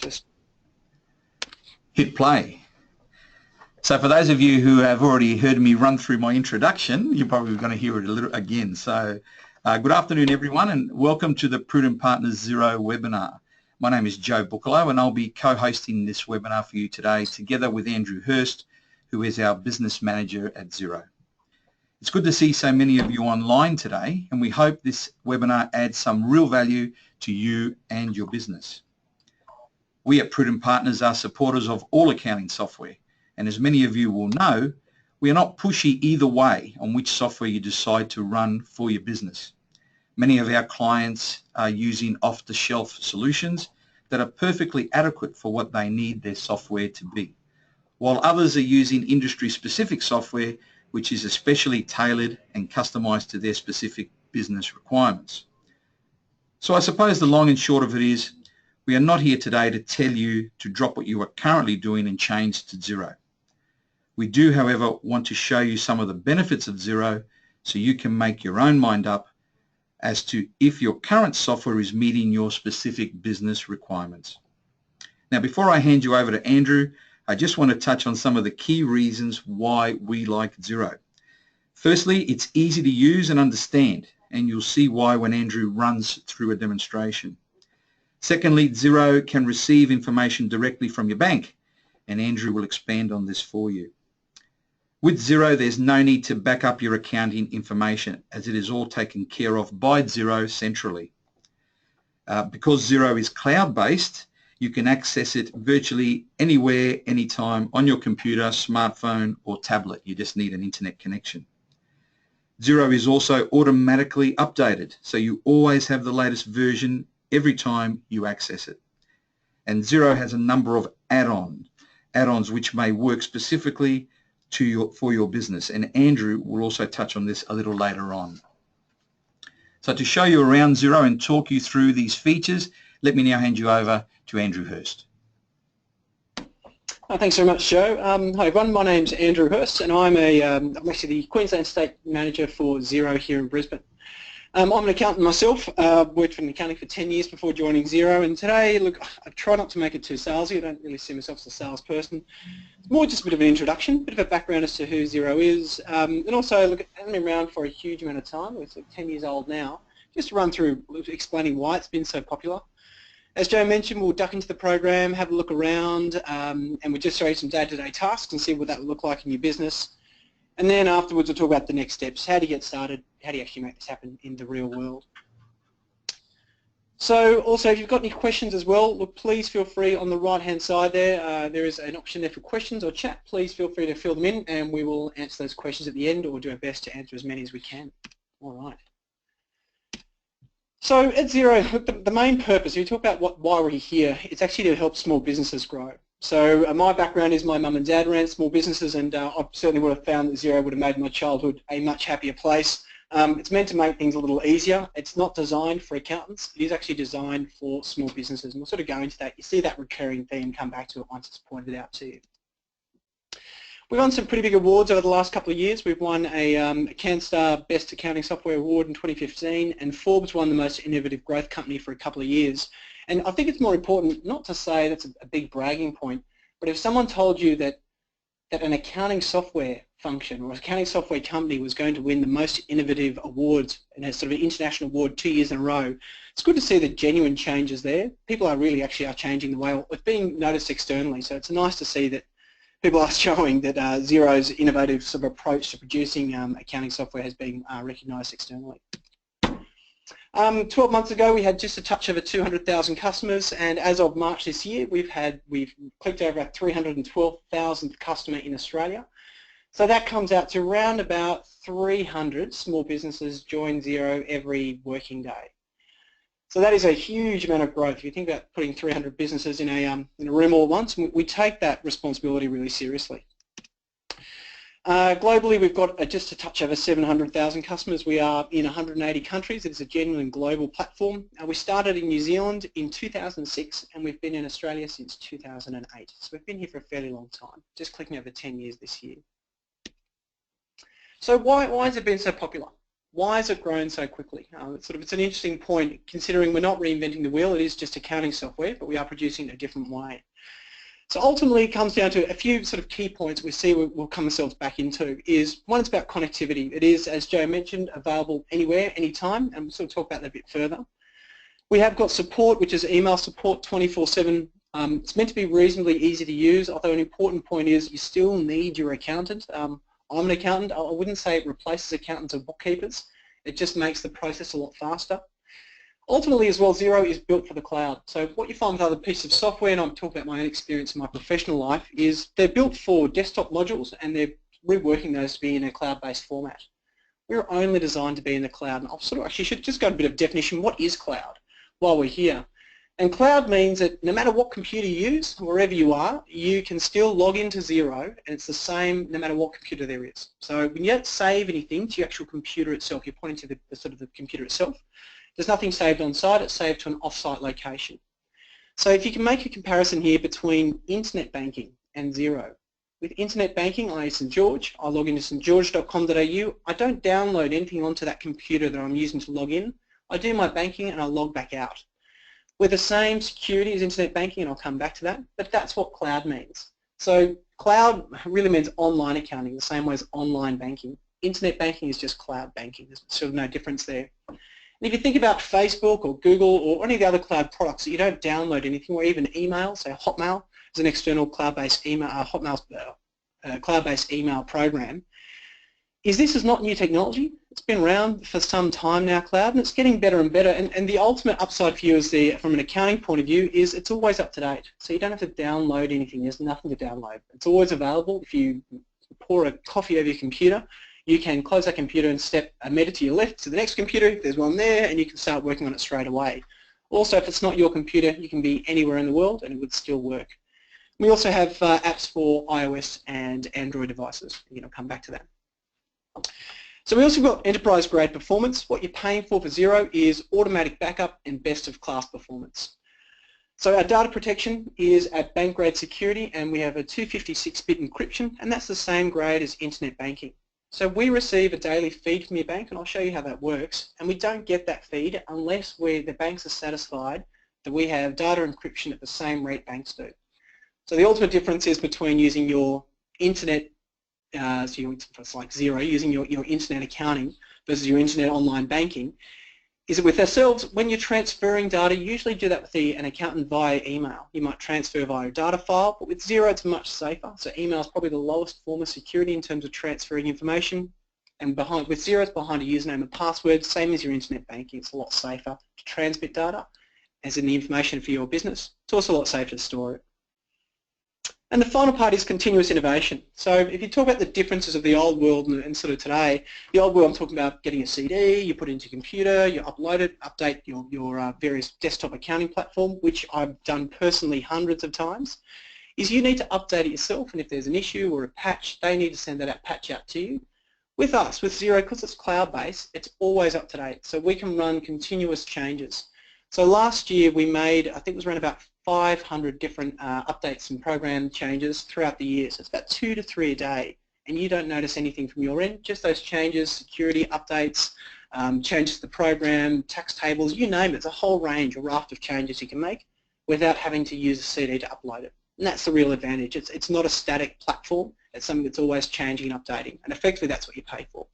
Just hit play. So for those of you who have already heard me run through my introduction, you're probably going to hear it a little again. So good afternoon, everyone, and welcome to the Prudent Partners Xero webinar. My name is Joe Buccalo, and I'll be co-hosting this webinar for you today together with Andrew Hirst, who is our business manager at Xero. It's good to see so many of you online today, and we hope this webinar adds some real value to you and your business. We at Prudent Partners are supporters of all accounting software, and as many of you will know, we are not pushy either way on which software you decide to run for your business. Many of our clients are using off-the-shelf solutions that are perfectly adequate for what they need their software to be, while others are using industry-specific software which is especially tailored and customized to their specific business requirements. So I suppose the long and short of it is, we are not here today to tell you to drop what you are currently doing and change to Xero. We do, however, want to show you some of the benefits of Xero so you can make your own mind up as to if your current software is meeting your specific business requirements. Now, before I hand you over to Andrew, I just want to touch on some of the key reasons why we like Xero. Firstly, it's easy to use and understand, and you'll see why when Andrew runs through a demonstration. Secondly, Xero can receive information directly from your bank, and Andrew will expand on this for you. With Xero, there's no need to back up your accounting information, as it is all taken care of by Xero centrally. Because Xero is cloud-based, you can access it virtually anywhere, anytime, on your computer, smartphone, or tablet. You just need an internet connection. Xero is also automatically updated, so you always have the latest version every time you access it. And Xero has a number of add-ons which may work specifically for your business, and Andrew will also touch on this a little later on. So to show you around Xero and talk you through these features, let me now hand you over to Andrew Hirst. Thanks very much, Joe. Hi everyone, my name's Andrew Hirst, and I'm actually the Queensland State Manager for Xero here in Brisbane. I'm an accountant myself, worked in accounting for 10 years before joining Xero, and today, look, I try not to make it too salesy. I don't really see myself as a salesperson. It's more just a bit of an introduction, a bit of a background as to who Xero is, and also, look, I've been around for a huge amount of time. It's like 10 years old now. Just to run through explaining why it's been so popular. As Joe mentioned, we'll duck into the program, have a look around, and we'll just show you some day-to-day tasks and see what that will look like in your business. And then afterwards, we'll talk about the next steps. How do you get started? How do you actually make this happen in the real world? So also, if you've got any questions as well, look, please feel free on the right-hand side there. There is an option there for questions or chat. Please feel free to fill them in, and we will answer those questions at the end, or do our best to answer as many as we can. All right. So at Xero, the main purpose, if you talk about why we're here, it's actually to help small businesses grow. So my background is my mum and dad ran small businesses, and I certainly would have found that Xero would have made my childhood a much happier place. It's meant to make things a little easier. It's not designed for accountants. It is actually designed for small businesses, and we'll sort of go into that. You see that recurring theme come back to it once it's pointed out to you. We've won some pretty big awards over the last couple of years. We've won a CanStar Best Accounting Software Award in 2015, and Forbes won the Most Innovative Growth Company for a couple of years. And I think it's more important not to say that's a big bragging point, but if someone told you that an accounting software function or an accounting software company was going to win the Most Innovative Awards and a sort of an international award 2 years in a row, it's good to see the genuine changes there. People are really actually changing the way it's being noticed externally, so it's nice to see that people are showing that Xero's innovative sort of approach to producing accounting software has been recognised externally. 12 months ago, we had just a touch over 200,000 customers, and as of March this year, we've clicked over our 312,000th customer in Australia. So that comes out to around about 300 small businesses join Xero every working day. So that is a huge amount of growth. If you think about putting 300 businesses in a room all at once, we take that responsibility really seriously. Globally, we've got just a touch over 700,000 customers. We are in 180 countries. It is a genuine global platform. We started in New Zealand in 2006, and we've been in Australia since 2008. So we've been here for a fairly long time, just clicking over 10 years this year. So why has it been so popular? Why has it grown so quickly? It's an interesting point considering we're not reinventing the wheel, it is just accounting software, but we are producing it a different way. So ultimately it comes down to a few sort of key points we see we'll come ourselves back into. Is one, it's about connectivity. It is, as Joe mentioned, available anywhere, anytime, and we'll sort of talk about that a bit further. We have got support, which is email support 24/7. It's meant to be reasonably easy to use, although an important point is you still need your accountant. I'm an accountant. I wouldn't say it replaces accountants or bookkeepers. It just makes the process a lot faster. Ultimately as well, Xero is built for the cloud. So what you find with other pieces of software, and I'm talking about my own experience in my professional life, is they're built for desktop modules and they're reworking those to be in a cloud-based format. We're only designed to be in the cloud. And I'll sort of actually should just go a bit of definition. What is cloud while we're here? And cloud means that no matter what computer you use, wherever you are, you can still log into Xero, and it's the same no matter what computer there is. So when you don't save anything to your actual computer itself, you're pointing to the sort of the computer itself. There's nothing saved on site, it's saved to an off-site location. So if you can make a comparison here between internet banking and Xero. With internet banking, I use St George, I log into stgeorge.com.au, I don't download anything onto that computer that I'm using to log in. I do my banking and I log back out. With the same security as internet banking, and I'll come back to that, but that's what cloud means. So cloud really means online accounting, the same way as online banking. Internet banking is just cloud banking, there's sort of no difference there. And if you think about Facebook or Google or any of the other cloud products that you don't download anything, or even email, say Hotmail is an external cloud-based email, cloud-based email program. This is not new technology. It's been around for some time now, cloud, and it's getting better and better. And the ultimate upside for you is from an accounting point of view is it's always up to date. So you don't have to download anything. There's nothing to download. It's always available. If you pour a coffee over your computer, you can close that computer and step a meter to your left to the next computer if there's one there, and you can start working on it straight away. Also, if it's not your computer, you can be anywhere in the world and it would still work. We also have apps for iOS and Android devices. I'll come back to that. So we also got enterprise grade performance. What you're paying for Xero is automatic backup and best of class performance. So our data protection is at bank grade security, and we have a 256-bit encryption, and that's the same grade as internet banking. So we receive a daily feed from your bank, and I'll show you how that works, and we don't get that feed unless the banks are satisfied that we have data encryption at the same rate banks do. So the ultimate difference is between using your internet so it's like Xero, using your internet accounting versus your internet online banking, is that with ourselves, when you're transferring data, you usually do that with an accountant via email. You might transfer via a data file, but with Xero it's much safer. So email is probably the lowest form of security in terms of transferring information. And with Xero it's behind a username and password, same as your internet banking. It's a lot safer to transmit data, as in the information for your business. It's also a lot safer to store it. And the final part is continuous innovation. So if you talk about the differences of the old world and sort of today, the old world I'm talking about getting a CD, you put it into your computer, you upload it, update your various desktop accounting platform, which I've done personally hundreds of times, is you need to update it yourself, and if there's an issue or a patch, they need to send that patch out to you. With us, with Xero, because it's cloud-based, it's always up to date, so we can run continuous changes. So last year we made, I think it was around about 500 different updates and program changes throughout the year. So it's about 2 to 3 a day, and you don't notice anything from your end, just those changes, security updates, changes to the program, tax tables, you name it. It's a whole range, a raft of changes you can make without having to use a CD to upload it. And that's the real advantage. It's not a static platform. It's something that's always changing and updating, and effectively that's what you pay for.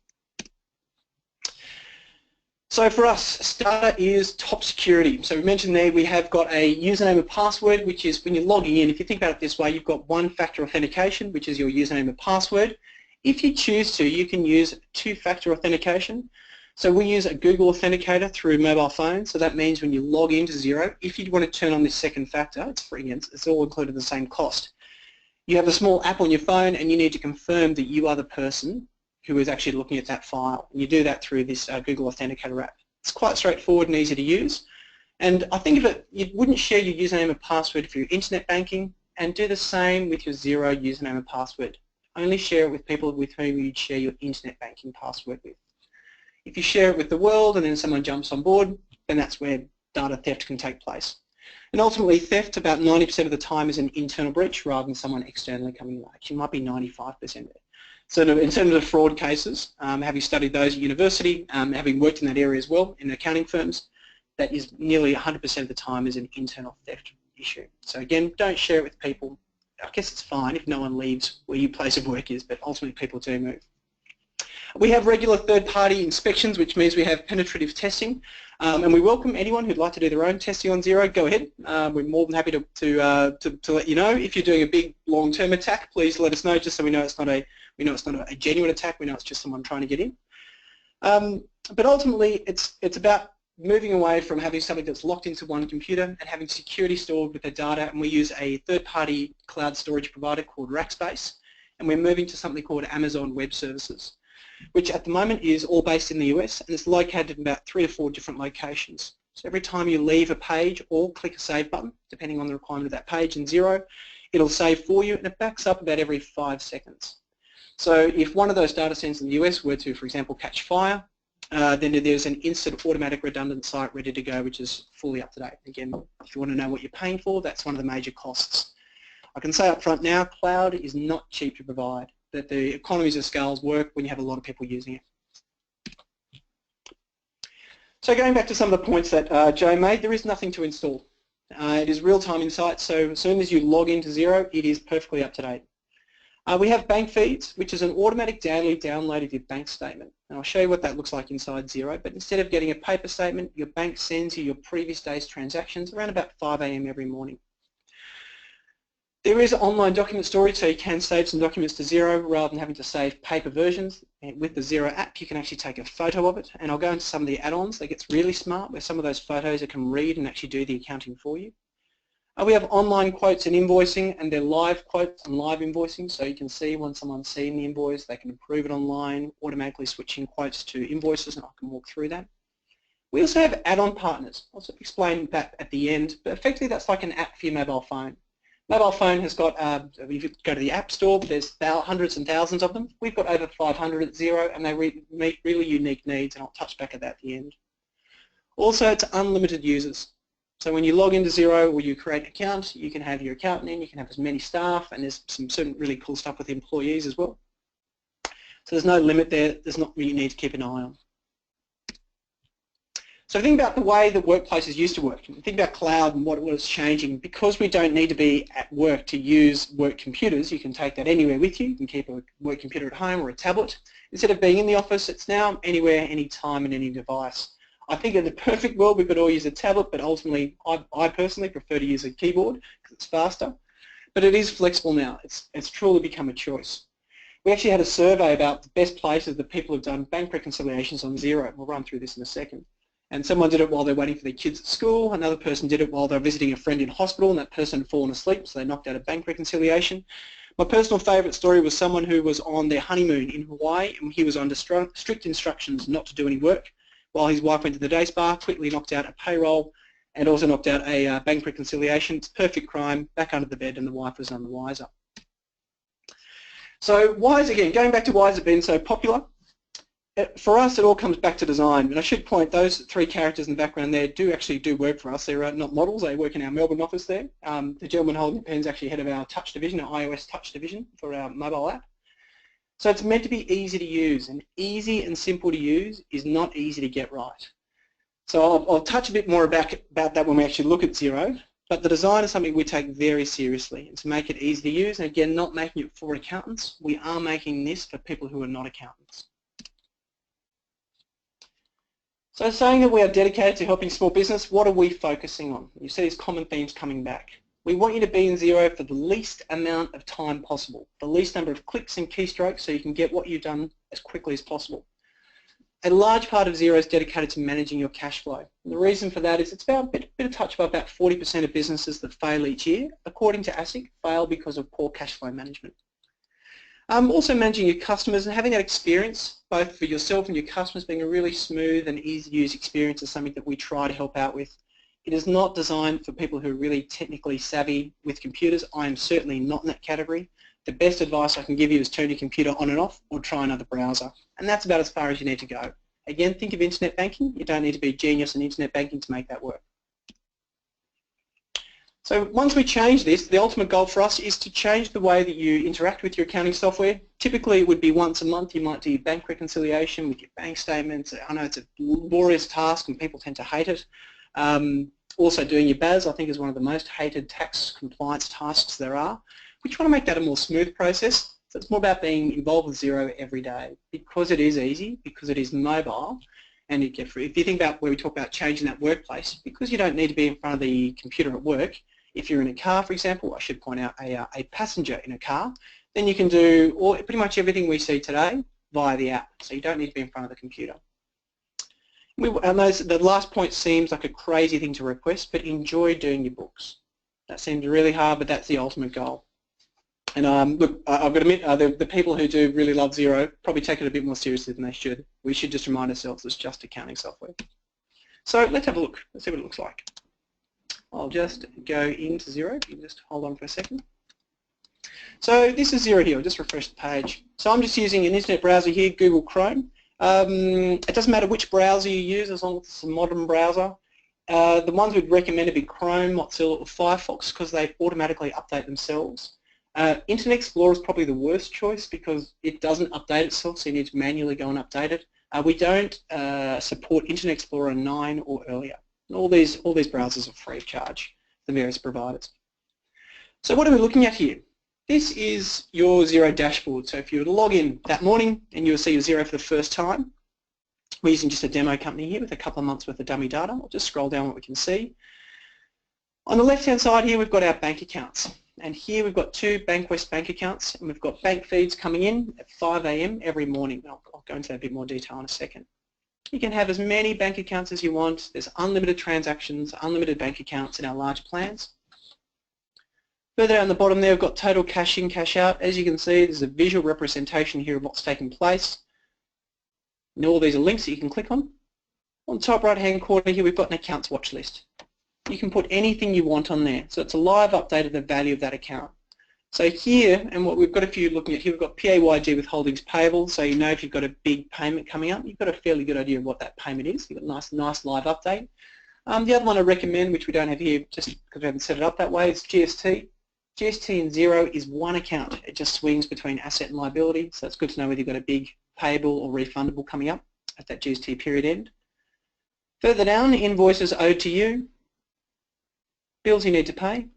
So for us, Starter is top security. So we mentioned there we have got a username and password, which is when you're logging in, if you think about it this way, you've got one-factor authentication, which is your username and password. If you choose to, you can use two-factor authentication. So we use a Google Authenticator through mobile phone, so that means when you log into Xero, if you want to turn on this second factor, it's free, it's all included at the same cost. You have a small app on your phone and you need to confirm that you are the person who is actually looking at that file. And you do that through this Google Authenticator app. It's quite straightforward and easy to use. And I think of it, you wouldn't share your username and password for your internet banking, and do the same with your Xero username and password. Only share it with people with whom you'd share your internet banking password with. If you share it with the world and then someone jumps on board, then that's where data theft can take place. And ultimately, theft about 90% of the time is an internal breach rather than someone externally coming in. Actually, it might be 95% of it. sort of in terms of fraud cases, having studied those at university, having worked in that area as well in accounting firms, that is nearly 100% of the time is an internal theft issue. So again, don't share it with people. I guess it's fine if no one leaves where your place of work is, but ultimately people do move. We have regular third-party inspections, which means we have penetrative testing, and we welcome anyone who'd like to do their own testing on Xero. Go ahead. We're more than happy to let you know. If you're doing a big long-term attack, please let us know, just so we know it's not a genuine attack. We know it's just someone trying to get in. But ultimately, it's about moving away from having something that's locked into one computer and having security stored with the data, and we use a third-party cloud storage provider called Rackspace, and we're moving to something called Amazon Web Services, which at the moment is all based in the US, and it's located in about 3 or 4 different locations. So every time you leave a page or click a save button, depending on the requirement of that page in Xero, it'll save for you, and it backs up about every 5 seconds. So if one of those data centers in the US were to, for example, catch fire, then there's an instant automatic redundant site ready to go, which is fully up to date. Again, if you want to know what you're paying for, that's one of the major costs. I can say up front now, cloud is not cheap to provide, that the economies of scale work when you have a lot of people using it. So going back to some of the points that Joe made, there is nothing to install. It is real-time insight, so as soon as you log into Xero, it is perfectly up to date. We have bank feeds, which is an automatic daily download of your bank statement. And I'll show you what that looks like inside Xero, but instead of getting a paper statement, your bank sends you your previous day's transactions around about 5 AM every morning. There is online document storage, so you can save some documents to Xero rather than having to save paper versions. And with the Xero app, you can actually take a photo of it, and I'll go into some of the add-ons that gets really smart, where some of those photos it can read and actually do the accounting for you. We have online quotes and invoicing, and they're live quotes and live invoicing, so you can see when someone's seen the invoice, they can approve it online, automatically switching quotes to invoices, and I can walk through that. We also have add-on partners. I'll explain that at the end, but effectively that's like an app for your mobile phone. Mobile phone has got, if you go to the App Store, there's hundreds and thousands of them. We've got over 500 at Xero, and they meet really unique needs, and I'll touch back at that at the end. Also, it's unlimited users. So when you log into Xero or you create an account, you can have your accountant in, you can have as many staff, and there's some certain really cool stuff with employees as well. So there's no limit there, there's not really need to keep an eye on. So think about the way that workplaces used to work. Think about cloud and what was changing. Because we don't need to be at work to use work computers, you can take that anywhere with you. You can keep a work computer at home or a tablet. Instead of being in the office, it's now anywhere, anytime, and any device. I think in the perfect world we could all use a tablet, but ultimately I personally prefer to use a keyboard because it's faster. But it is flexible now. It's truly become a choice. We actually had a survey about the best places that people have done bank reconciliations on Xero. We'll run through this in a second. And someone did it while they're waiting for their kids at school. Another person did it while they're visiting a friend in hospital, and that person had fallen asleep, so they knocked out a bank reconciliation. My personal favourite story was someone who was on their honeymoon in Hawaii, and he was under strict instructions not to do any work. While his wife went to the day spa, quickly knocked out a payroll and also knocked out a bank reconciliation. It's perfect crime, back under the bed, and the wife was none the wiser. So why is, again, going back to why has it been so popular? For us, it all comes back to design. And I should point, those 3 characters in the background there do actually do work for us. They're not models, they work in our Melbourne office there. The gentleman holding the pen is actually head of our touch division, our iOS touch division for our mobile app. So it's meant to be easy to use, and easy and simple to use is not easy to get right. So I'll touch a bit more about that when we actually look at Xero, but the design is something we take very seriously, and to make it easy to use, and again, not making it for accountants, we are making this for people who are not accountants. So saying that we are dedicated to helping small business, what are we focusing on? You see these common themes coming back. We want you to be in Xero for the least amount of time possible, the least number of clicks and keystrokes so you can get what you've done as quickly as possible. A large part of Xero is dedicated to managing your cash flow. And the reason for that is it's about a bit of touch by about 40% of businesses that fail each year, according to ASIC, fail because of poor cash flow management. Also managing your customers and having that experience, both for yourself and your customers, being a really smooth and easy to use experience is something that we try to help out with. It is not designed for people who are really technically savvy with computers. I am certainly not in that category. The best advice I can give you is turn your computer on and off or try another browser. And that's about as far as you need to go. Again, think of internet banking. You don't need to be a genius in internet banking to make that work. So once we change this, the ultimate goal for us is to change the way that you interact with your accounting software. Typically it would be once a month you might do your bank reconciliation with your bank statements. I know it's a laborious task and people tend to hate it. Also doing your BAS I think is one of the most hated tax compliance tasks there are. We try to make that a more smooth process. So it's more about being involved with Xero every day because it is easy, because it is mobile, and if you think about where we talk about changing that workplace, because you don't need to be in front of the computer at work. If you're in a car, for example, I should point out a passenger in a car, then you can do pretty much everything we see today via the app. So you don't need to be in front of the computer. The last point seems like a crazy thing to request, but enjoy doing your books. That seems really hard, but that's the ultimate goal. And look, I've got to admit, the people who do really love Xero probably take it a bit more seriously than they should. We should just remind ourselves it's just accounting software. So let's have a look. Let's see what it looks like. I'll just go into Xero. You can just hold on for a second. So this is Xero here. I'll just refresh the page. So I'm just using an internet browser here, Google Chrome. It doesn't matter which browser you use as long as it's a modern browser. The ones we'd recommend would be Chrome, Mozilla or Firefox because they automatically update themselves. Internet Explorer is probably the worst choice because it doesn't update itself, so you need to manually go and update it. We don't support Internet Explorer 9 or earlier. All these browsers are free of charge, the various providers. So what are we looking at here? This is your Xero dashboard. So if you were to log in that morning and you will see your Xero for the first time, we're using just a demo company here with a couple of months worth of dummy data. I'll just scroll down what we can see. On the left-hand side here, we've got our bank accounts. And here we've got two Bankwest bank accounts, and we've got bank feeds coming in at 5 a.m. every morning. I'll go into that a bit more detail in a second. You can have as many bank accounts as you want. There's unlimited transactions, unlimited bank accounts in our large plans. Further down the bottom there, we've got total cash in, cash out. As you can see, there's a visual representation here of what's taking place. And all these are links that you can click on. On the top right-hand corner here, we've got an accounts watch list. You can put anything you want on there. So it's a live update of the value of that account. So here, and what we've got a few looking at here, we've got PAYG withholdings payable. So you know if you've got a big payment coming up, you've got a fairly good idea of what that payment is. You've got a nice live update. The other one I recommend, which we don't have here just because we haven't set it up that way, is GST. GST in Xero is one account. It just swings between asset and liability. So it's good to know whether you've got a big payable or refundable coming up at that GST period end. Further down, invoices owed to you, bills you need to pay.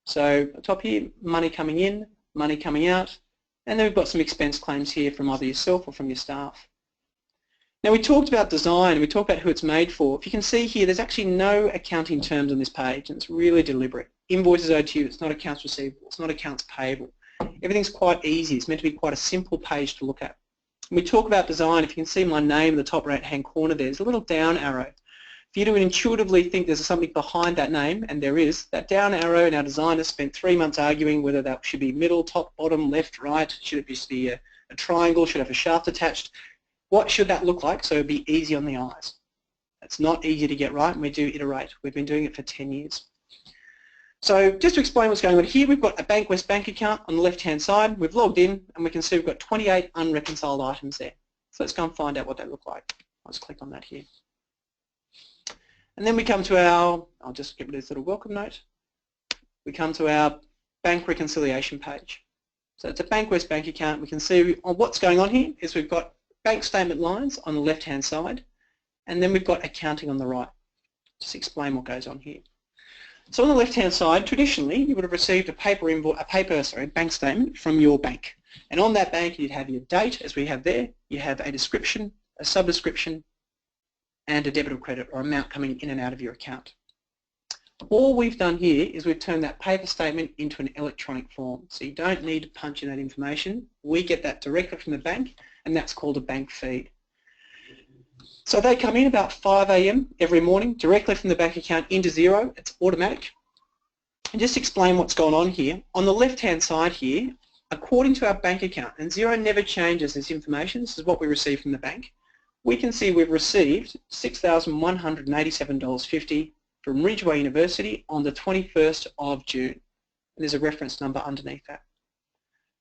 So at the top here, money coming in, money coming out, and then we've got some expense claims here from either yourself or from your staff. Now we talked about design, we talked about who it's made for. If you can see here, there's actually no accounting terms on this page, and it's really deliberate. Invoices owed to you, it's not accounts receivable, it's not accounts payable. Everything's quite easy, it's meant to be quite a simple page to look at. When we talk about design, if you can see my name in the top right-hand corner there's a little down arrow. For you to intuitively think there's something behind that name, and there is, that down arrow, and our designers spent 3 months arguing whether that should be middle, top, bottom, left, right, should it just be a triangle, should it have a shaft attached, what should that look like so it would be easy on the eyes. It's not easy to get right, and we do iterate. We've been doing it for 10 years. So just to explain what's going on here, we've got a Bankwest bank account on the left-hand side. We've logged in, and we can see we've got 28 unreconciled items there. So let's go and find out what they look like. I'll just click on that here. And then we come to our, I'll just get rid of this little welcome note. We come to our bank reconciliation page. So it's a Bankwest bank account. We can see what's going on here is we've got bank statement lines on the left-hand side, and then we've got accounting on the right. Just explain what goes on here. So on the left-hand side, traditionally, you would have received a bank statement from your bank. And on that bank, you'd have your date, as we have there. You have a description, a subdescription, and a debit or credit or amount coming in and out of your account. All we've done here is we've turned that paper statement into an electronic form. So you don't need to punch in that information. We get that directly from the bank, and that's called a bank feed. So they come in about 5 a.m. every morning directly from the bank account into Xero. It's automatic. And just explain what's going on here. On the left-hand side here, according to our bank account, and Xero never changes this information, this is what we receive from the bank, we can see we've received $6,187.50 from Ridgeway University on the 21st of June. And there's a reference number underneath that.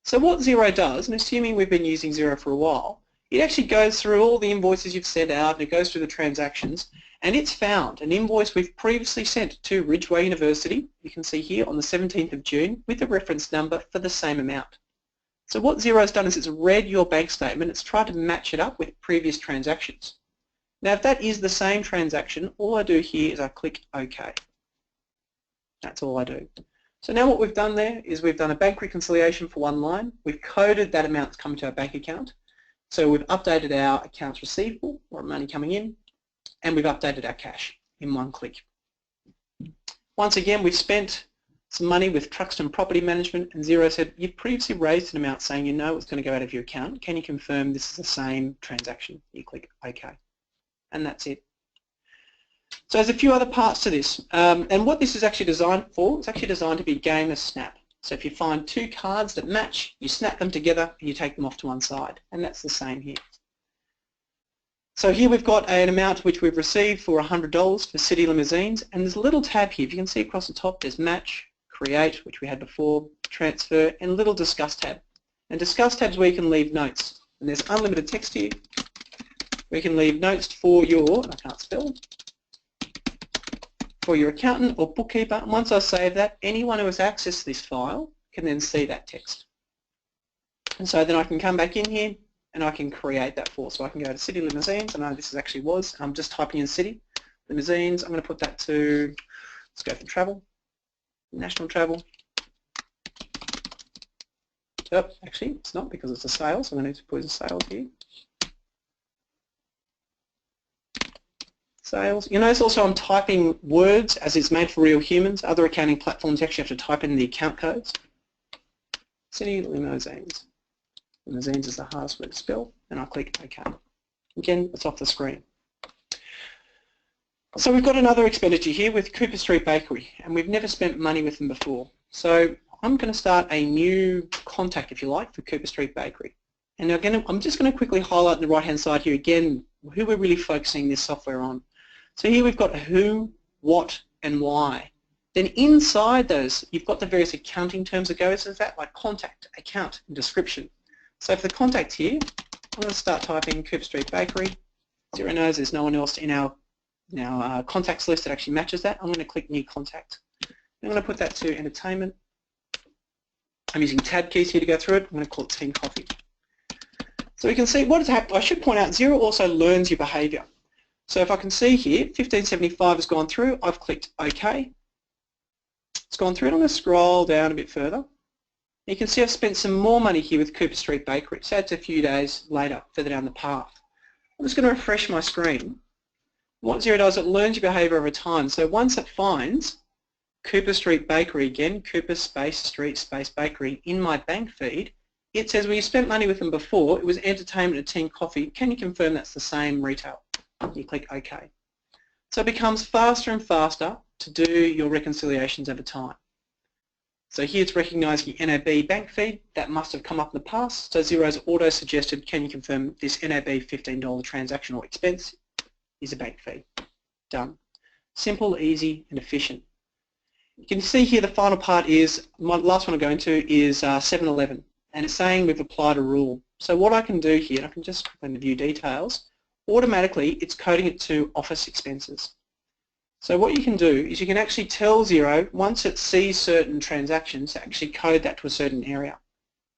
So what Xero does, and assuming we've been using Xero for a while, it actually goes through all the invoices you've sent out, and it goes through the transactions, and it's found an invoice we've previously sent to Ridgeway University, you can see here on the 17th of June, with a reference number for the same amount. So what Xero's done is it's read your bank statement, it's tried to match it up with previous transactions. Now if that is the same transaction, all I do here is I click OK. That's all I do. So now what we've done there is we've done a bank reconciliation for one line, we've coded that amount that's coming to our bank account, so we've updated our accounts receivable, or money coming in, and we've updated our cash in one click. Once again, we've spent some money with Truxton Property Management, and Xero said, you've previously raised an amount saying you know it's going to go out of your account. Can you confirm this is the same transaction? You click OK. And that's it. So there's a few other parts to this. And what this is actually designed for, it's actually designed to be game of snap. So if you find two cards that match, you snap them together and you take them off to one side. And that's the same here. So here we've got an amount which we've received for $100 for city limousines, and there's a little tab here. If you can see across the top, there's match, create, which we had before, transfer, and a little discuss tab. And discuss tabs where you can leave notes. And there's unlimited text here. We can leave notes for your, I can't spell, for your accountant or bookkeeper. And once I save that, anyone who has access to this file can then see that text. And so then I can come back in here and I can create that for. So I can go to city limousines. I know this actually was. I'm just typing in city limousines. I'm going to put that to, let's go for travel, national travel. Yep, actually it's not because it's a sale, so I'm going to need to put in sales here. Sales. You notice also I'm typing words as it's made for real humans. Other accounting platforms actually have to type in the account codes. City limousines. Limousines is the hardest word to spell, and I click OK. Again, it's off the screen. So we've got another expenditure here with Cooper Street Bakery, and we've never spent money with them before. So I'm going to start a new contact, if you like, for Cooper Street Bakery. And again, I'm just going to quickly highlight on the right-hand side here again who we're really focusing this software on. So here we've got who, what, and why. Then inside those, you've got the various accounting terms that go into that, like contact, account, and description. So for the contact here, I'm going to start typing Cooper Street Bakery. Xero knows there's no one else in our contacts list that actually matches that. I'm going to click New Contact. I'm going to put that to Entertainment. I'm using tab keys here to go through it. I'm going to call it Team Coffee. So we can see what has happened. I should point out, Xero also learns your behaviour. So if I can see here, 1575 has gone through. I've clicked OK. It's gone through, and I'm going to scroll down a bit further. You can see I've spent some more money here with Cooper Street Bakery. So it's a few days later, further down the path. I'm just going to refresh my screen. What Xero does, it learns your behaviour over time. So once it finds Cooper Street Bakery again, Cooper space Street space Bakery in my bank feed, it says, well, you spent money with them before. It was Entertainment and Team Coffee. Can you confirm that's the same retail? You click OK. So it becomes faster and faster to do your reconciliations over time. So here it's recognising your NAB bank feed. That must have come up in the past. So Xero's auto-suggested, can you confirm this NAB $15 transaction or expense is a bank fee? Done. Simple, easy, and efficient. You can see here the final part is, my last one I'm going to is 7-Eleven. And it's saying we've applied a rule. So what I can do here, and I can just click on the view details, automatically it's coding it to office expenses. So what you can do is you can actually tell Xero, once it sees certain transactions, to actually code that to a certain area.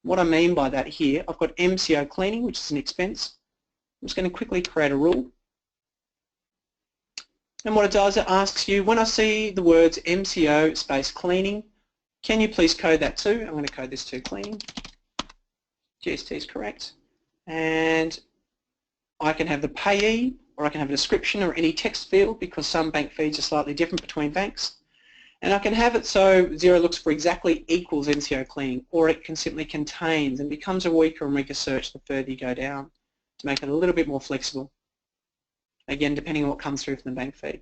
What I mean by that here, I've got MCO cleaning, which is an expense. I'm just going to quickly create a rule. And what it does, it asks you, when I see the words MCO space cleaning, can you please code that to? I'm going to code this to cleaning. GST is correct. And I can have the payee, or I can have a description or any text field, because some bank feeds are slightly different between banks. And I can have it so Xero looks for exactly equals MCO cleaning, or it can simply contains, and becomes a weaker and weaker search the further you go down, to make it a little bit more flexible. Again, depending on what comes through from the bank feed.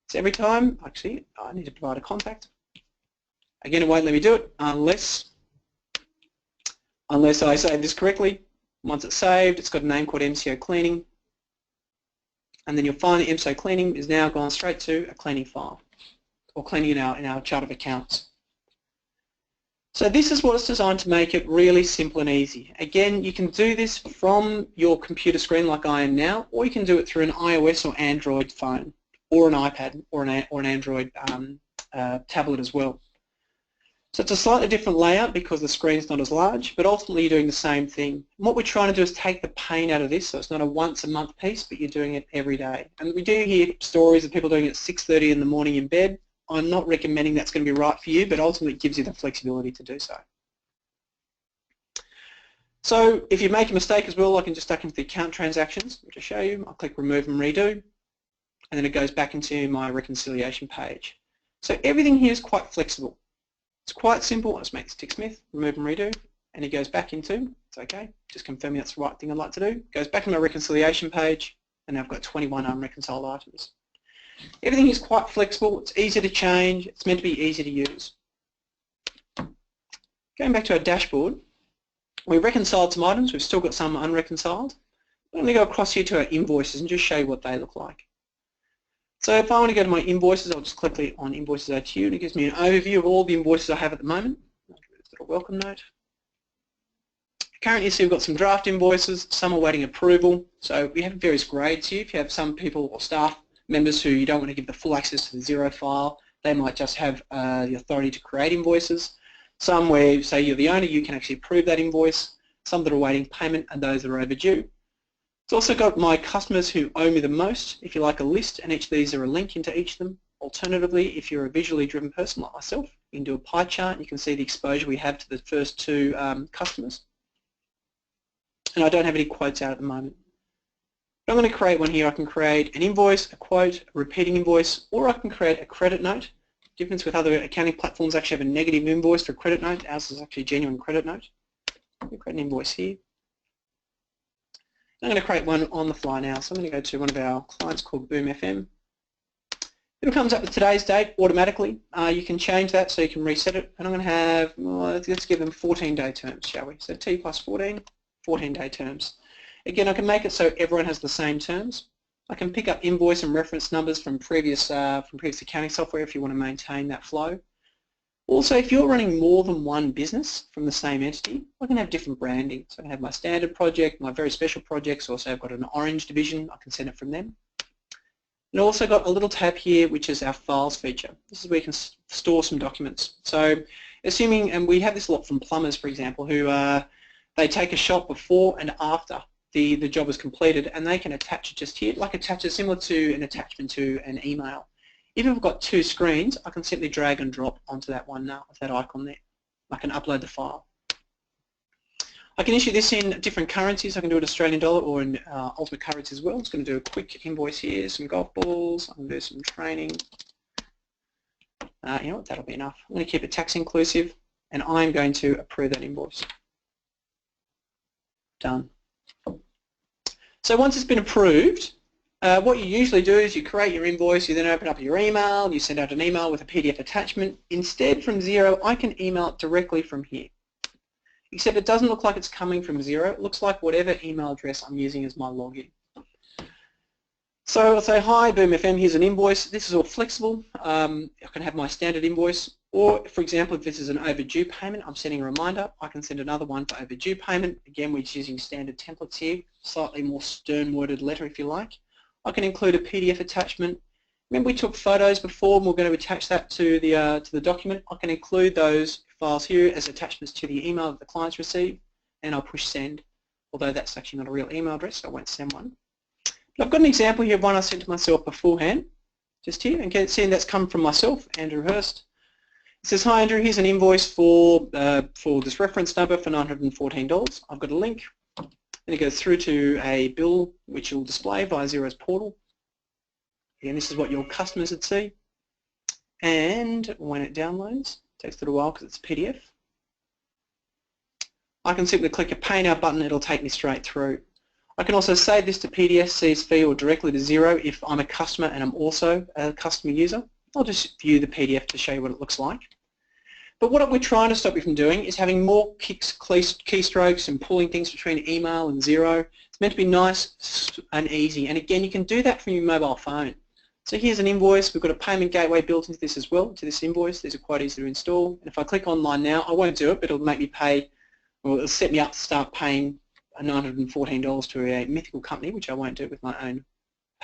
So every time, actually, I need to provide a contact. Again, it won't let me do it unless I save this correctly. Once it's saved, it's got a name called MCO cleaning. And then you'll find that MCO cleaning is now gone straight to a cleaning file, or cleaning in our chart of accounts. So this is what it's designed to make it really simple and easy. Again, you can do this from your computer screen like I am now, or you can do it through an iOS or Android phone, or an iPad, or an Android tablet as well. So it's a slightly different layout because the screen's not as large, but ultimately you're doing the same thing. And what we're trying to do is take the pain out of this, so it's not a once a month piece, but you're doing it every day. And we do hear stories of people doing it at 6:30 in the morning in bed. I'm not recommending that's going to be right for you, but ultimately it gives you the flexibility to do so. So if you make a mistake as well, I can just duck into the account transactions, which I'll show you. I'll click remove and redo, and then it goes back into my reconciliation page. So everything here is quite flexible. It's quite simple. I'll just make this tick Smith, remove and redo, and it goes back into, it's okay, just confirming that's the right thing I'd like to do. Goes back to my reconciliation page, and now I've got 21 unreconciled items. Everything is quite flexible, it's easy to change, it's meant to be easy to use. Going back to our dashboard, we reconciled some items, we've still got some unreconciled. I'm going to go across here to our invoices and just show you what they look like. So if I want to go to my invoices, I'll just click on Invoices OTU, and it gives me an overview of all the invoices I have at the moment. I'll give this little welcome note. Currently, you see we've got some draft invoices, some are waiting approval. So we have various grades here. If you have some people or staff members who you don't want to give the full access to the Xero file, they might just have the authority to create invoices. Some where, say you're the owner, you can actually approve that invoice. Some that are awaiting payment and those that are overdue. It's also got my customers who owe me the most, if you like a list, and each of these are a link into each of them. Alternatively, if you're a visually driven person like myself, you can do a pie chart and you can see the exposure we have to the first two customers. And I don't have any quotes out at the moment. But I'm going to create one here. I can create an invoice, a quote, a repeating invoice, or I can create a credit note. The difference with other accounting platforms actually have a negative invoice for a credit note. Ours is actually a genuine credit note. I'll create an invoice here. I'm going to create one on the fly now. So I'm going to go to one of our clients called Boom FM. It comes up with today's date automatically. You can change that so you can reset it. And I'm going to have, well, let's give them 14-day terms, shall we? So T plus 14, 14-day terms. Again, I can make it so everyone has the same terms. I can pick up invoice and reference numbers from previous accounting software if you want to maintain that flow. Also, if you're running more than one business from the same entity, I can have different branding. So I can have my standard project, my very special projects. Also, I've got an orange division. I can send it from them. And also got a little tab here, which is our files feature. This is where you can store some documents. So assuming, and we have this a lot from plumbers, for example, who they take a shot before and after the job is completed, and they can attach it just here, like attach it similar to an attachment to an email. If I've got two screens, I can simply drag and drop onto that one now with that icon there. I can upload the file. I can issue this in different currencies. I can do it Australian dollar or in ultimate currency as well. I'm just going to do a quick invoice here, some golf balls. I'm going to do some training. You know what, that'll be enough. I'm going to keep it tax inclusive, and I'm going to approve that invoice. Done. So once it's been approved, what you usually do is you create your invoice, you then open up your email, and you send out an email with a PDF attachment. Instead, from Xero, I can email it directly from here. Except it doesn't look like it's coming from Xero. It looks like whatever email address I'm using as my login. So I'll say, hi, Boom FM, here's an invoice. This is all flexible. I can have my standard invoice. Or, for example, if this is an overdue payment, I'm sending a reminder. I can send another one for overdue payment. Again, we're just using standard templates here, slightly more stern-worded letter, if you like. I can include a PDF attachment. Remember we took photos before, and we're going to attach that to the document. I can include those files here as attachments to the email that the clients receive, and I'll push send, although that's actually not a real email address, so I won't send one. But I've got an example here of one I sent to myself beforehand, just here, and seeing that's come from myself, Andrew Hirst. It says, hi Andrew, here's an invoice for this reference number for $914. I've got a link, and it goes through to a bill which will display via Xero's portal. Again, this is what your customers would see. And when it downloads, it takes a little while because it's a PDF. I can simply click a Pay Now button, it'll take me straight through. I can also save this to PDF, CSV, or directly to Xero if I'm a customer and I'm also a customer user. I'll just view the PDF to show you what it looks like. But what we're trying to stop you from doing is having more keystrokes and pulling things between email and Xero. It's meant to be nice and easy. And again, you can do that from your mobile phone. So here's an invoice. We've got a payment gateway built into this as well, to this invoice. These are quite easy to install. And if I click online now, I won't do it, but it'll make me pay, or it'll set me up to start paying $914 to a mythical company, which I won't do with my own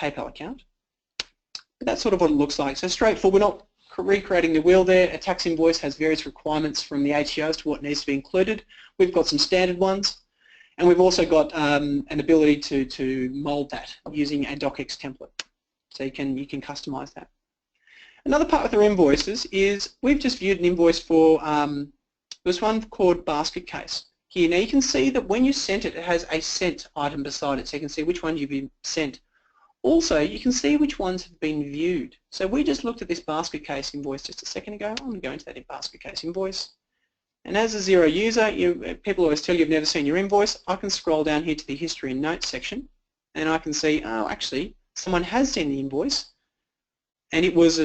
PayPal account. But that's sort of what it looks like. So straightforward, we're not recreating the wheel there. A tax invoice has various requirements from the ATO as to what needs to be included. We've got some standard ones, and we've also got an ability to mold that using a docx template. So you can customize that. Another part with our invoices is we've just viewed an invoice for this one called basket case. Here, now you can see that when you sent it, it has a sent item beside it, so you can see which one you've been sent. Also, you can see which ones have been viewed. So we just looked at this basket case invoice just a second ago. I'm going to go into that basket case invoice. And as a Xero user, people always tell you you've never seen your invoice. I can scroll down here to the history and notes section, and I can see, oh, actually, someone has seen the invoice, and it was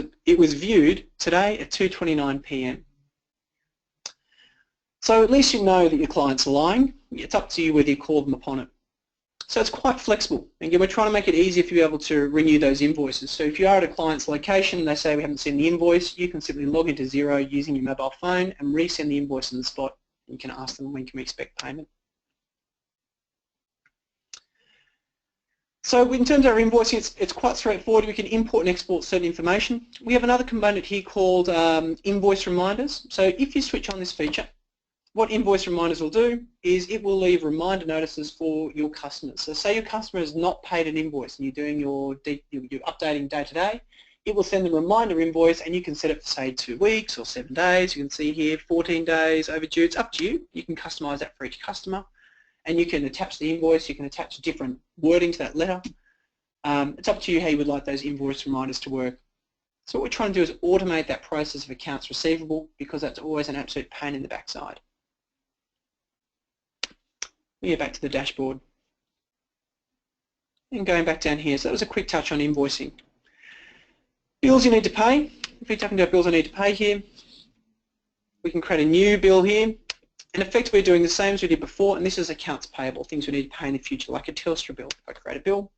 viewed today at 2:29 p.m. So at least you know that your client's lying. It's up to you whether you call them upon it. So it's quite flexible. Again, we're trying to make it easier for you to be able to renew those invoices. So if you are at a client's location and they say we haven't seen the invoice, you can simply log into Xero using your mobile phone and resend the invoice on the spot. You can ask them when can we expect payment. So in terms of our invoicing, it's quite straightforward. We can import and export certain information. We have another component here called invoice reminders. So if you switch on this feature, what invoice reminders will do is it will leave reminder notices for your customers. So say your customer has not paid an invoice and you're doing you're updating day to day, it will send them a reminder invoice, and you can set it for say 2 weeks or 7 days. You can see here 14 days overdue. It's up to you. You can customize that for each customer, and you can attach the invoice. You can attach different wording to that letter. It's up to you how you would like those invoice reminders to work. So what we're trying to do is automate that process of accounts receivable, because that's always an absolute pain in the backside. We get back to the dashboard. And going back down here, so that was a quick touch on invoicing. Bills you need to pay. If you're talking about bills I need to pay here, we can create a new bill here. And effectively we're doing the same as we did before, and this is accounts payable, things we need to pay in the future, like a Telstra bill. If I create a bill,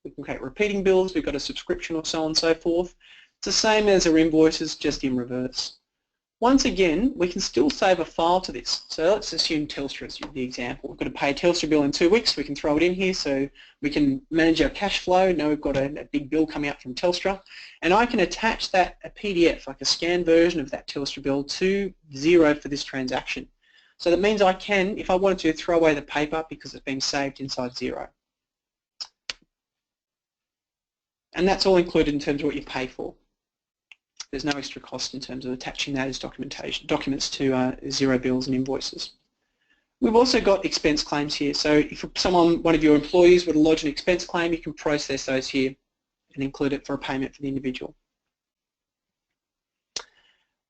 we can create repeating bills, we've got a subscription or so on and so forth. It's the same as our invoices, just in reverse. Once again, we can still save a file to this. So let's assume Telstra is the example. We've got to pay a Telstra bill in 2 weeks. We can throw it in here so we can manage our cash flow. Now we've got a big bill coming up from Telstra. And I can attach that, a PDF, like a scanned version of that Telstra bill, to Xero for this transaction. So that means I can, if I wanted to, throw away the paper because it's been saved inside Xero. And that's all included in terms of what you pay for. There's no extra cost in terms of attaching that as documents to Xero bills and invoices. We've also got expense claims here. So if one of your employees were to lodge an expense claim, you can process those here and include it for a payment for the individual.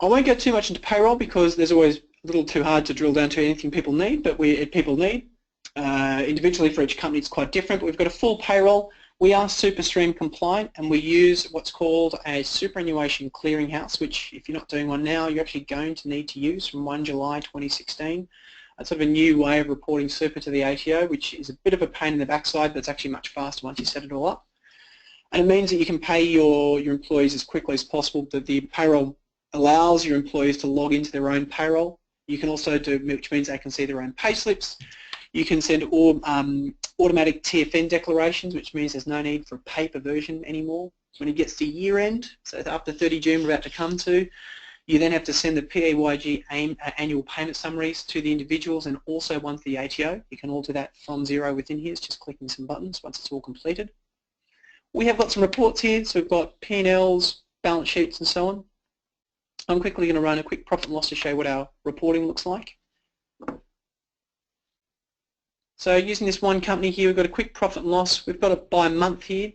I won't go too much into payroll because there's always a little too hard to drill down to anything people need, but people need. Individually for each company it's quite different, but we've got a full payroll. We are SuperStream compliant, and we use what's called a superannuation clearinghouse, which if you're not doing one now, you're actually going to need to use from 1 July 2016. It's sort of a new way of reporting super to the ATO, which is a bit of a pain in the backside, but it's actually much faster once you set it all up. And it means that you can pay your employees as quickly as possible. That the payroll allows your employees to log into their own payroll. You can also do, which means they can see their own pay slips. You can send automatic TFN declarations, which means there's no need for a paper version anymore. When it gets to year end, so after 30 June we're about to come to, you then have to send the PAYG annual payment summaries to the individuals and also one to the ATO. You can all do that from Xero within here. It's just clicking some buttons once it's all completed. We have got some reports here, so we've got P&Ls, balance sheets and so on. I'm quickly going to run a quick profit and loss to show you what our reporting looks like. So using this one company here, we've got a quick profit and loss. We've got it by month here.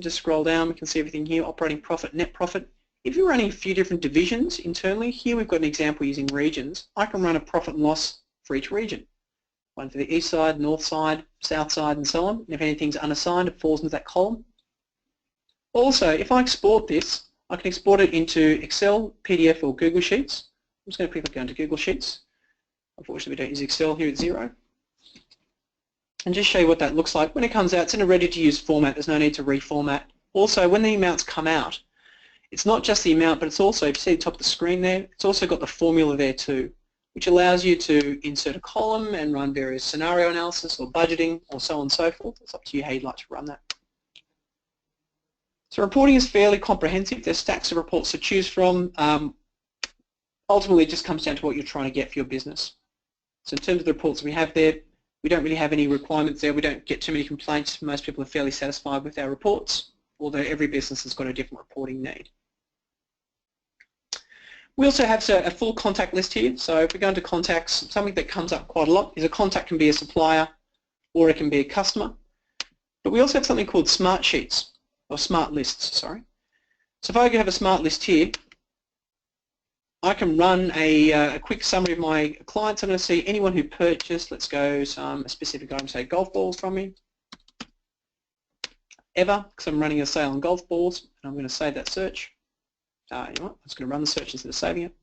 Just scroll down, we can see everything here, operating profit, net profit. If you're running a few different divisions internally, here we've got an example using regions. I can run a profit and loss for each region. One for the east side, north side, south side and so on. And if anything's unassigned, it falls into that column. Also, if I export this, I can export it into Excel, PDF or Google Sheets. I'm just going to quickly go into Google Sheets. Unfortunately, we don't use Excel here at Xero. And just show you what that looks like. When it comes out, it's in a ready-to-use format. There's no need to reformat Also, when the amounts come out, it's not just the amount, but it's also, if you see the top of the screen there, it's also got the formula there too, which allows you to insert a column and run various scenario analysis or budgeting or so on and so forth. It's up to you how you'd like to run that. So reporting is fairly comprehensive. There's stacks of reports to choose from. Ultimately, it just comes down to what you're trying to get for your business. So in terms of the reports we have there, we don't really have any requirements there. We don't get too many complaints. Most people are fairly satisfied with our reports, although every business has got a different reporting need. We also have a full contact list here. So if we go into contacts, something that comes up quite a lot is a contact can be a supplier or it can be a customer. But we also have something called smart sheets, or smart lists, sorry. So if I have a smart list here, I can run a quick summary of my clients. I'm going to see anyone who purchased, let's go a specific item, say golf balls from me, ever, because I'm running a sale on golf balls, and I'm going to save that search. You know what, I'm just going to run the search instead of saving it.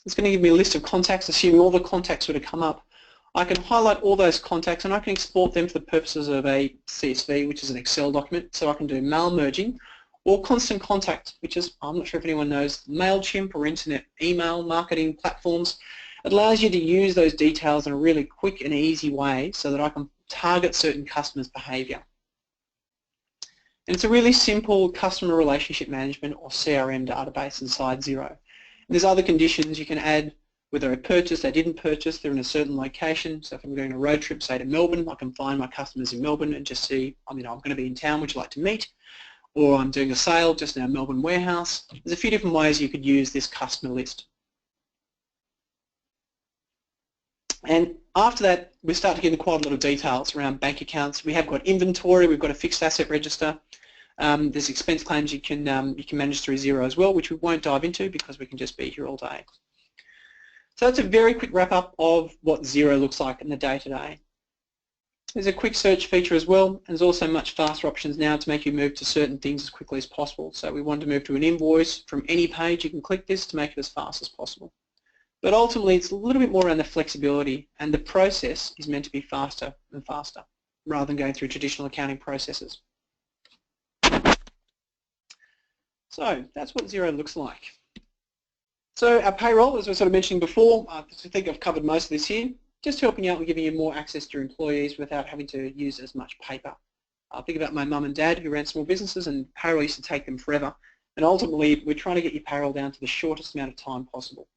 It's going to give me a list of contacts, assuming all the contacts were to come up. I can highlight all those contacts and I can export them for the purposes of a CSV, which is an Excel document, so I can do mail merging, or constant contact, which is, I'm not sure if anyone knows, MailChimp or internet email marketing platforms. It allows you to use those details in a really quick and easy way so that I can target certain customers' behaviour. And it's a really simple customer relationship management or CRM database inside Xero. And there's other conditions you can add, whether I purchased, I didn't purchase, they're in a certain location. So if I'm going on a road trip, say to Melbourne, I can find my customers in Melbourne and just see, I'm going to be in town, would you like to meet? Or I'm doing a sale just in our Melbourne warehouse. There's a few different ways you could use this customer list. And after that, we start to get into quite a lot of details around bank accounts. We have got inventory, we've got a fixed asset register. There's expense claims you can manage through Xero as well, which we won't dive into because we can just be here all day. So that's a very quick wrap up of what Xero looks like in the day-to-day. There's a quick search feature as well, and there's also much faster options now to make you move to certain things as quickly as possible. So we want to move to an invoice from any page, you can click this to make it as fast as possible. But ultimately it's a little bit more around the flexibility, and the process is meant to be faster and faster rather than going through traditional accounting processes. So that's what Xero looks like. So our payroll, as I was sort of mentioning before, I think I've covered most of this here, just helping out and giving you more access to your employees without having to use as much paper. I think about my mum and dad who ran small businesses, and payroll used to take them forever. And ultimately, we're trying to get your payroll down to the shortest amount of time possible.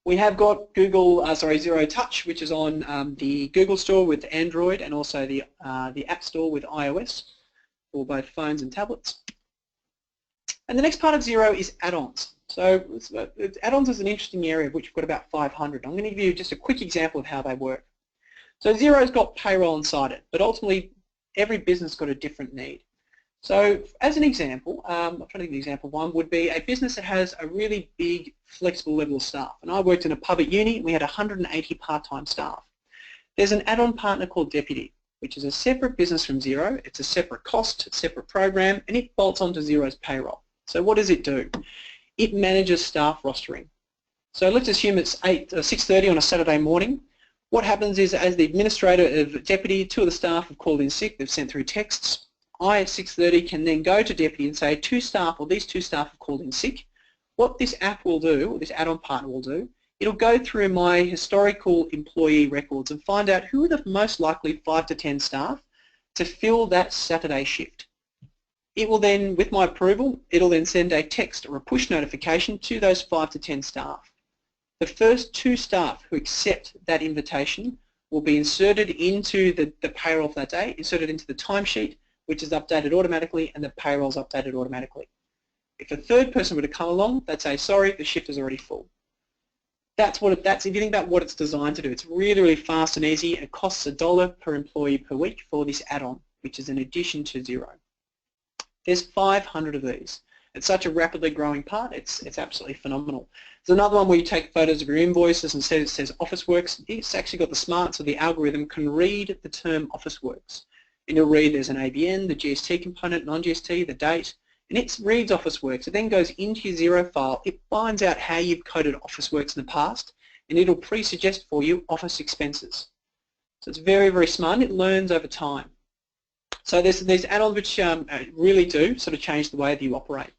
We have got Xero Touch, which is on the Google Store with Android and also the App Store with iOS for both phones and tablets. And the next part of Xero is add-ons. So add-ons is an interesting area of which we've got about 500. I'm going to give you just a quick example of how they work. So Xero's got payroll inside it, but ultimately every business got a different need. So as an example, I'm trying to think of example one, would be a business that has a really big flexible level of staff. And I worked in a pub at uni, we had 180 part-time staff. There's an add-on partner called Deputy, which is a separate business from Xero. It's a separate cost, it's a separate program, and it bolts onto Xero's payroll. So what does it do? It manages staff rostering. So let's assume it's 6:30 on a Saturday morning. What happens is, as the administrator of Deputy, two of the staff have called in sick, they've sent through texts. I at 6:30 can then go to Deputy and say these two staff have called in sick. What this app will do, or this add-on partner will do, it'll go through my historical employee records and find out who are the most likely 5 to 10 staff to fill that Saturday shift. It will then, with my approval, it'll then send a text or a push notification to those 5 to 10 staff. The first 2 staff who accept that invitation will be inserted into the payroll for that day, inserted into the timesheet, which is updated automatically, and the payroll is updated automatically. If a third person were to come along, they'd say, sorry, the shift is already full. If you think about what it's designed to do, it's really, really fast and easy. It costs $1 per employee per week for this add-on, which is in addition to Xero. There's 500 of these. It's such a rapidly growing part, it's absolutely phenomenal. There's another one where you take photos of your invoices and it says Officeworks. It's actually got the smarts, so the algorithm can read the term Officeworks. And you'll read there's an ABN, the GST component, non-GST, the date, and it reads Officeworks. It then goes into your Xero file. It finds out how you've coded Officeworks in the past, and it'll pre-suggest for you office expenses. So it's very, very smart, and it learns over time. So there's these add-ons which really do sort of change the way that you operate.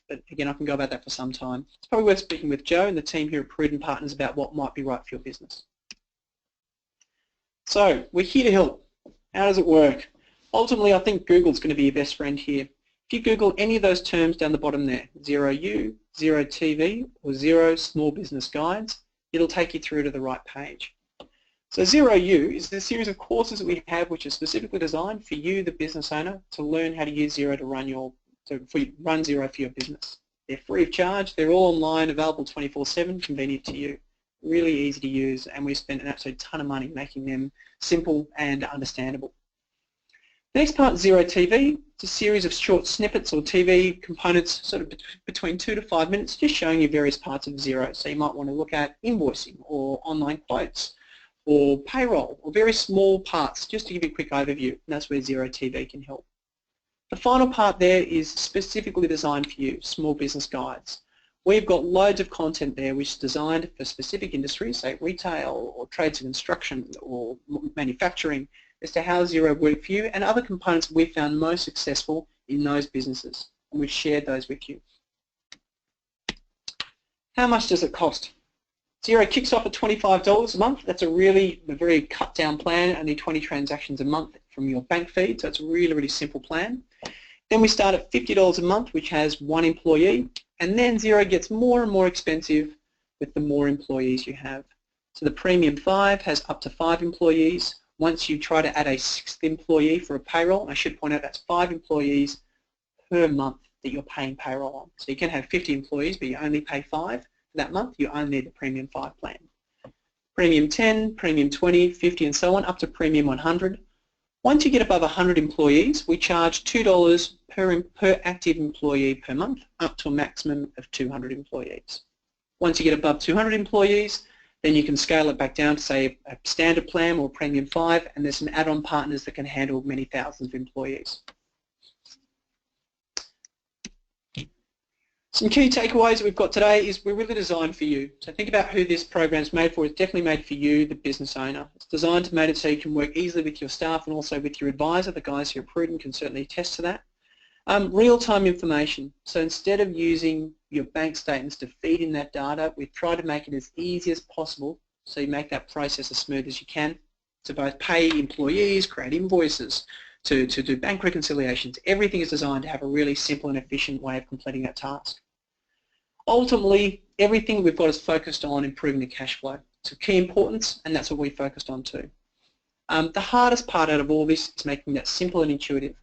But again, I can go about that for some time. It's probably worth speaking with Joe and the team here at Prudent Partners about what might be right for your business. So we're here to help. How does it work? Ultimately, I think Google's going to be your best friend here. If you Google any of those terms down the bottom there, Xero U, Xero TV, or Xero Small Business Guides, it'll take you through to the right page. So Xero U is a series of courses that we have which are specifically designed for you, the business owner, to learn how to use Xero to run Xero for your business. They're free of charge, they're all online, available 24/7, convenient to you. Really easy to use, and we spent an absolute ton of money making them simple and understandable. The next part, Xero TV, it's a series of short snippets or TV components sort of between 2 to 5 minutes, just showing you various parts of Xero. So you might want to look at invoicing or online quotes or payroll or very small parts, just to give you a quick overview, and that's where Xero TV can help. The final part there is specifically designed for you, small business guides. We've got loads of content there which is designed for specific industries, say retail or trades and construction or manufacturing, as to how Xero works for you and other components we've found most successful in those businesses. And we've shared those with you. How much does it cost? Xero kicks off at $25 a month. That's a very cut down plan, only 20 transactions a month from your bank feed, so it's a really, really simple plan. Then we start at $50 a month, which has 1 employee, and then Xero gets more and more expensive with the more employees you have. So the Premium 5 has up to 5 employees. Once you try to add a 6th employee for a payroll, I should point out that's 5 employees per month that you're paying payroll on. So you can have 50 employees, but you only pay 5 for that month. You only need the Premium 5 plan. Premium 10, Premium 20, 50 and so on, up to Premium 100. Once you get above 100 employees, we charge $2 per active employee per month, up to a maximum of 200 employees. Once you get above 200 employees, then you can scale it back down to, say, a standard plan or Premium 5, and there's some add-on partners that can handle many thousands of employees. Some key takeaways that we've got today is we're really designed for you. So think about who this program's made for. It's definitely made for you, the business owner. It's designed to make it so you can work easily with your staff and also with your advisor. The guys here at Prudent can certainly attest to that. Real-time information. So instead of using your bank statements to feed in that data, we've tried to make it as easy as possible so you make that process as smooth as you can to both pay employees, create invoices, to do bank reconciliations. Everything is designed to have a really simple and efficient way of completing that task. Ultimately, everything we've got is focused on improving the cash flow. It's of key importance, and that's what we focused on too. The hardest part out of all this is making that simple and intuitive.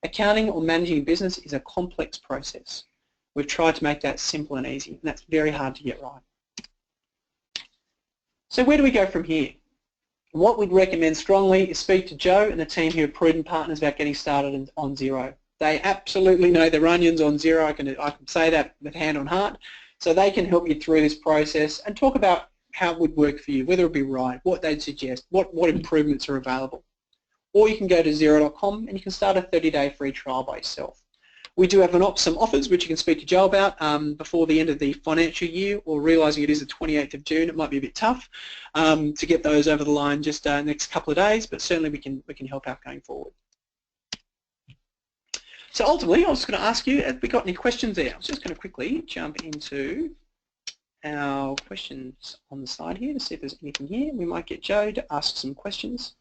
Accounting or managing a business is a complex process. We've tried to make that simple and easy, and that's very hard to get right. So where do we go from here? What we'd recommend strongly is speak to Joe and the team here at Prudent Partners about getting started on Xero. They absolutely know their onions on Xero. I can say that with hand on heart. So they can help you through this process and talk about how it would work for you, whether it would be right, what they'd suggest, what improvements are available. Or you can go to Xero.com and you can start a 30-day free trial by yourself. We do have some offers which you can speak to Joe about before the end of the financial year, or realising it is the 28th of June, it might be a bit tough to get those over the line just the next couple of days, but certainly we can help out going forward. So ultimately, I was just going to ask you, have we got any questions there? I was just going to quickly jump into our questions on the side here to see if there's anything here. We might get Joe to ask some questions.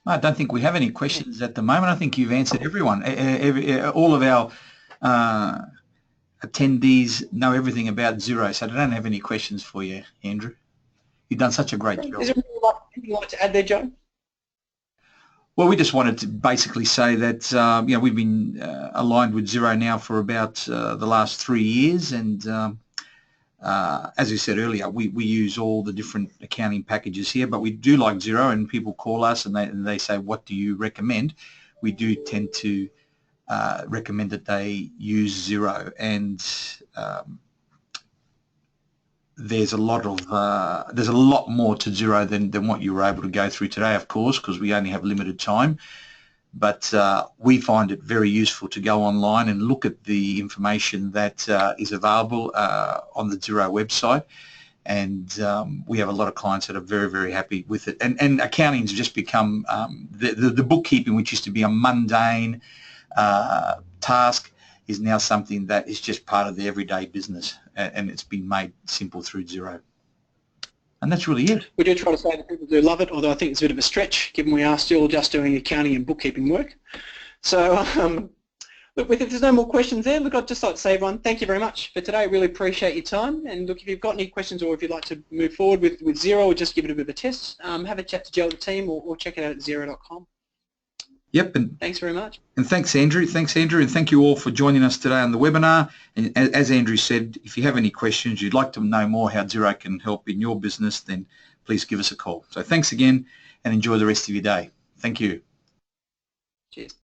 I don't think we have any questions at the moment. I think you've answered everyone. All of our attendees know everything about Xero, so I don't have any questions for you, Andrew. You've done such a great job. Is there anything you'd like to add there, Joe? Well, we just wanted to basically say that we've been aligned with Xero now for about the last 3 years, and as we said earlier, we use all the different accounting packages here, but we do like Xero, and people call us and they say, what do you recommend? We do tend to recommend that they use Xero, and there's a lot more to Xero than what you were able to go through today, of course, because we only have limited time. But we find it very useful to go online and look at the information that is available on the Xero website, and we have a lot of clients that are very, very happy with it. And accounting's just become the bookkeeping, which used to be a mundane task, is now something that is just part of the everyday business, and it's been made simple through Xero. And that's really it. We do try to say that people do love it, although I think it's a bit of a stretch, given we are still just doing accounting and bookkeeping work. So, look, if there's no more questions there, look, I'd just like to say, everyone, thank you very much for today. Really appreciate your time. And look, if you've got any questions or if you'd like to move forward with Xero or just give it a bit of a test, have a chat to Joe and the team or check it out at xero.com. Yep, and thanks very much. And thanks, Andrew. Thanks, Andrew, and thank you all for joining us today on the webinar. And as Andrew said, if you have any questions, you'd like to know more how Xero can help in your business, then please give us a call. So thanks again, and enjoy the rest of your day. Thank you. Cheers.